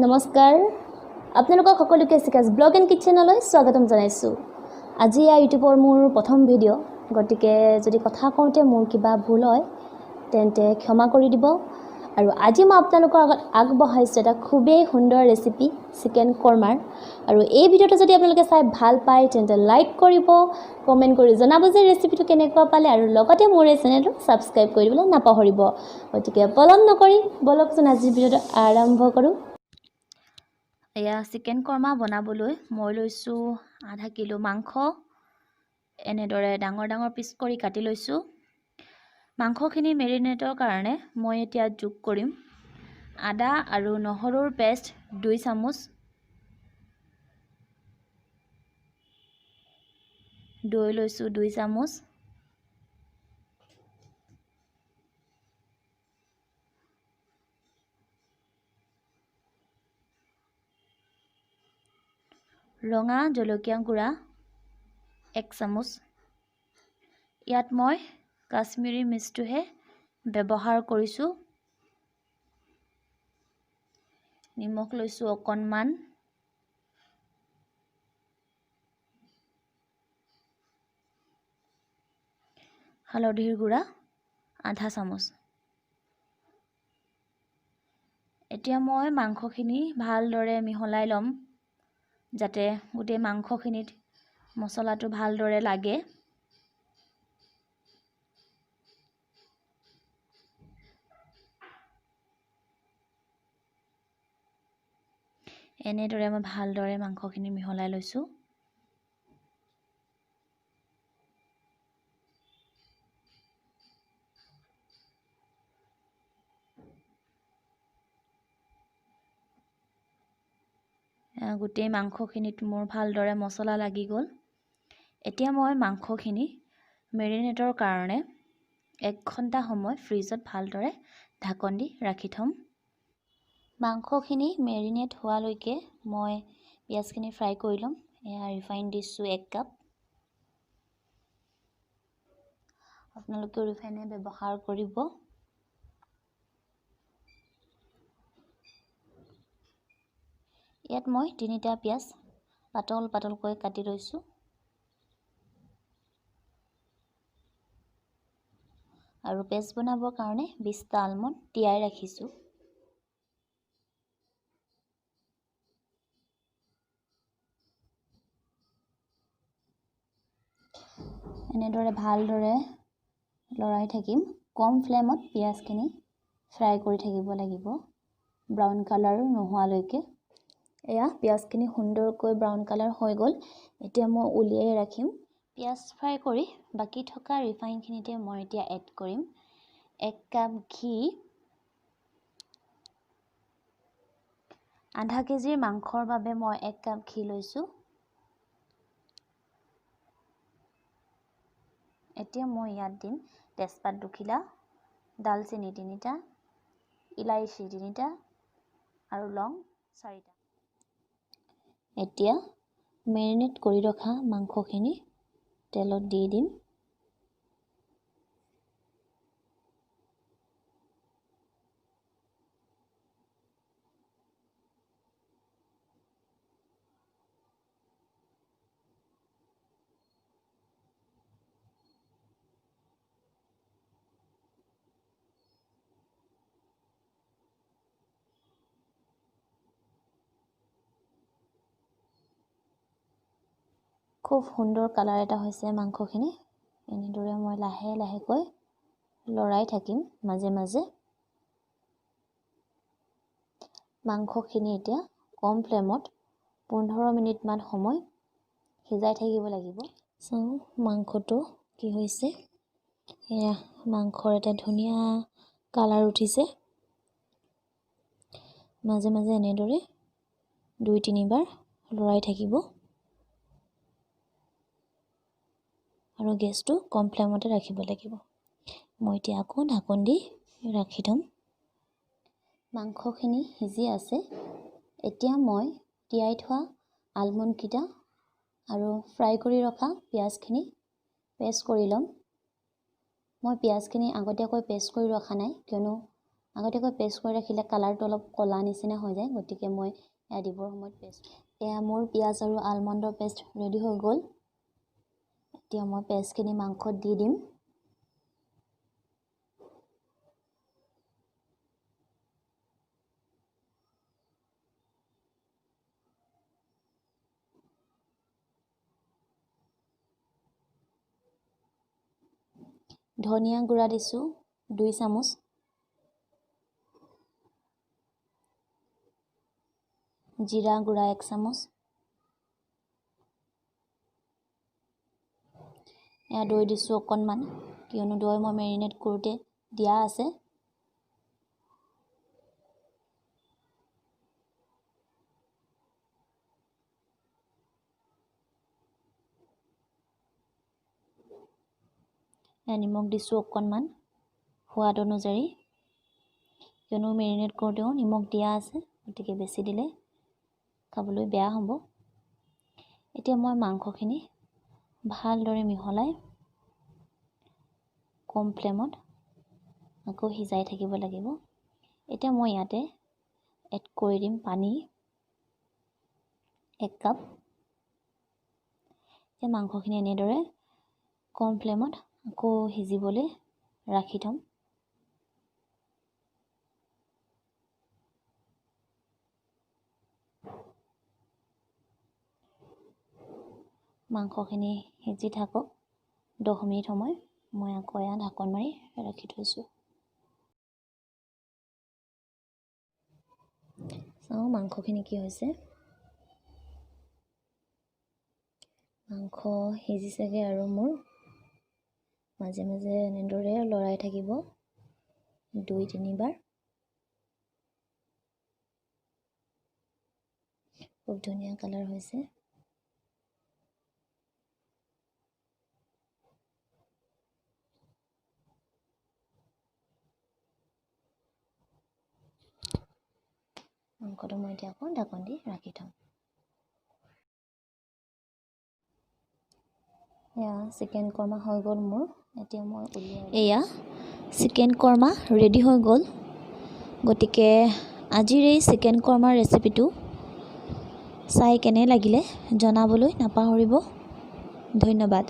নমস্কাৰ আপোনালোকক সকলোকে শিখাজ ব্লগ এণ্ড কিচেনলৈ স্বাগতম জনাইছোঁ। আজি ইউটিউবৰ মোৰ প্ৰথম ভিডিঅ' গতিকে যদি কথা কওঁতে মোৰ কিবা ভুল হয় তেন্তে ক্ষমা কৰি দিব। আৰু আজি মই আপোনালোকৰ আগত আগবঢ়াইছোঁ এটা খুবেই সুন্দৰ ৰেচিপি চিকেন কৰ্মাৰ। আৰু এই ভিডিঅ'টো যদি আপোনালোকে চাই ভাল পায় তেন্তে লাইক কৰিব, কমেণ্ট কৰি জনাব যে ৰেচিপিটো কেনেকুৱা পালে, আৰু লগতে মোৰ এই চেনেলটো ছাবস্ক্ৰাইব কৰিবলৈ নাপাহৰিব। গতিকে পলম নকৰি বলকচোন আজিৰ ভিডিঅ'টো আৰম্ভ কৰোঁ। এয়া চিকেন কৰ্মা বনাবলৈ মই লৈছোঁ আধা কিলো মাংস। এনেদৰে ডাঙৰ ডাঙৰ পিচ কৰি কাটি লৈছোঁ। মাংসখিনি মেৰিনেটৰ কাৰণে মই এতিয়া যোগ কৰিম আদা আৰু নহৰুৰ পেষ্ট 2 চামুচ, দৈ লৈছোঁ 2 চামুচ, ৰঙা জলকীয়া গুড়া 1 চামুচ। ইয়াত মই কাশ্মীৰী মিৰ্চটোহে ব্যৱহাৰ কৰিছোঁ। নিমখ লৈছোঁ অকণমান, হালধিৰ গুড়া আধা চামুচ। এতিয়া মই মাংসখিনি ভালদৰে মিহলাই ল'ম যাতে গোটেই মাংসখিনিত মছলাটো ভালদৰে লাগে। এনেদৰে মই ভালদৰে মাংসখিনি মিহলাই লৈছোঁ। গোটেই মাংসখিনিত মোৰ ভালদৰে মছলা লাগি গ'ল। এতিয়া মই মাংসখিনি মেৰিনেটৰ কাৰণে 1 ঘণ্টা সময় ফ্ৰিজত ভালদৰে ঢাকন দি ৰাখি থ'ম। মাংসখিনি মেৰিনেট হোৱালৈকে মই পিঁয়াজখিনি ফ্ৰাই কৰি ল'ম। এয়া ৰিফাইন দিছোঁ 1 কাপ। আপোনালোকে ৰিফাইনে ব্যৱহাৰ কৰিব। ইয়াত মই 3টা পিঁয়াজ পাতল পাতলকৈ কাটি লৈছোঁ। আৰু পেষ্ট বনাবৰ কাৰণে 20টা আলমণ্ড তিয়াই ৰাখিছোঁ। এনেদৰে ভালদৰে লৰাই থাকিম। কম ফ্লেমত পিঁয়াজখিনি ফ্ৰাই কৰি থাকিব লাগিব, ব্ৰাউন কালাৰ নোহোৱালৈকে। এয়া পিঁয়াজখিনি সুন্দৰকৈ ব্ৰাউন কালাৰ হৈ গ'ল। এতিয়া মই উলিয়াই ৰাখিম। পিঁয়াজ ফ্ৰাই কৰি বাকী থকা ৰিফাইনখিনিতে মই এতিয়া এড কৰিম 1 কাপ ঘি। আধা কেজিৰ মাংসৰ বাবে মই 1 কাপ ঘি লৈছোঁ। এতিয়া মই ইয়াত দিম তেজপাত 2 খিলা, ডালচেনি 3টা, ইলাইচি 3টা আৰু লং 4টা। এতিয়া মেৰিনেট কৰি ৰখা মাংসখিনি তেলত দি দিম। খুব সুন্দৰ কালাৰ এটা হৈছে মাংসখিনি। এনেদৰে মই লাহে লাহেকৈ লৰাই থাকিম মাজে মাজে। মাংসখিনি এতিয়া কম ফ্লেমত 15 মিনিটমান সময় সিজাই থাকিব লাগিব। চাওঁ মাংসটো কি হৈছে। এয়া মাংসৰ এটা ধুনীয়া কালাৰ উঠিছে। মাজে মাজে এনেদৰে 2-3 বাৰ লৰাই থাকিব আৰু গেছটো কম ফ্লেমতে ৰাখিব লাগিব। মই এতিয়া আকৌ ঢাকন দি ৰাখি থ'ম। মাংসখিনি সিজি আছে। এতিয়া মই তিয়াই থোৱা আলমণ্ডকেইটা আৰু ফ্ৰাই কৰি ৰখা পিঁয়াজখিনি পেষ্ট কৰি ল'ম। মই পিঁয়াজখিনি আগতীয়াকৈ পেষ্ট কৰি ৰখা নাই, কিয়নো আগতীয়াকৈ পেষ্ট কৰি ৰাখিলে কালাৰটো অলপ কলা নিচিনা হৈ যায়, গতিকে মই এয়া দিবৰ সময়ত পেষ্ট। এয়া মোৰ পিঁয়াজ আৰু আলমণ্ডৰ পেষ্ট ৰেডি হৈ গ'ল। এতিয়া মই পেষ্টখিনি মাংসত দি দিম। ধনিয়া গুড়া দিছোঁ 2 চামুচ, জিৰা গুড়া 1 চামুচ, এয়া দৈ দিছোঁ অকণমান, কিয়নো দৈ মই মেৰিনেট কৰোঁতে দিয়া আছে। নিমখ দিছোঁ অকণমান সোৱাদ অনুযায়ী, কিয়নো মেৰিনেট কৰোঁতেও নিমখ দিয়া আছে, গতিকে বেছি দিলে খাবলৈ বেয়া হ'ব। এতিয়া মই মাংসখিনি ভালদৰে মিহলাই কম ফ্লেমত আকৌ সিজাই থাকিব লাগিব। এতিয়া মই ইয়াতে এড কৰি দিম পানী 1 কাপ। এতিয়া মাংসখিনি এনেদৰে কম ফ্লেমত আকৌ সিজিবলৈ ৰাখি থ'ম। মাংসখিনি সিজি থাকক 10 মিনিট সময়, মই আকৌ এয়া ঢাকন মাৰি ৰাখি থৈছোঁ। চাওঁ মাংসখিনি কি হৈছে। মাংস সিজিছেগৈ আৰু মোৰ মাজে মাজে এনেদৰে লৰাই থাকিব 2-3 বাৰ। খুব ধুনীয়া কালাৰ হৈছে। মাংসটো মই এতিয়া আকৌ ঢাকন দি ৰাখি থ'ম। এয়া চিকেন কৰ্মা হৈ গ'ল মোৰ। এতিয়া মই এয়া চিকেন কৰ্মা ৰেডি হৈ গ'ল। গতিকে আজিৰ এই চিকেন কৰ্মাৰ ৰেচিপিটো চাই কেনে লাগিলে জনাবলৈ নাপাহৰিব। ধন্যবাদ।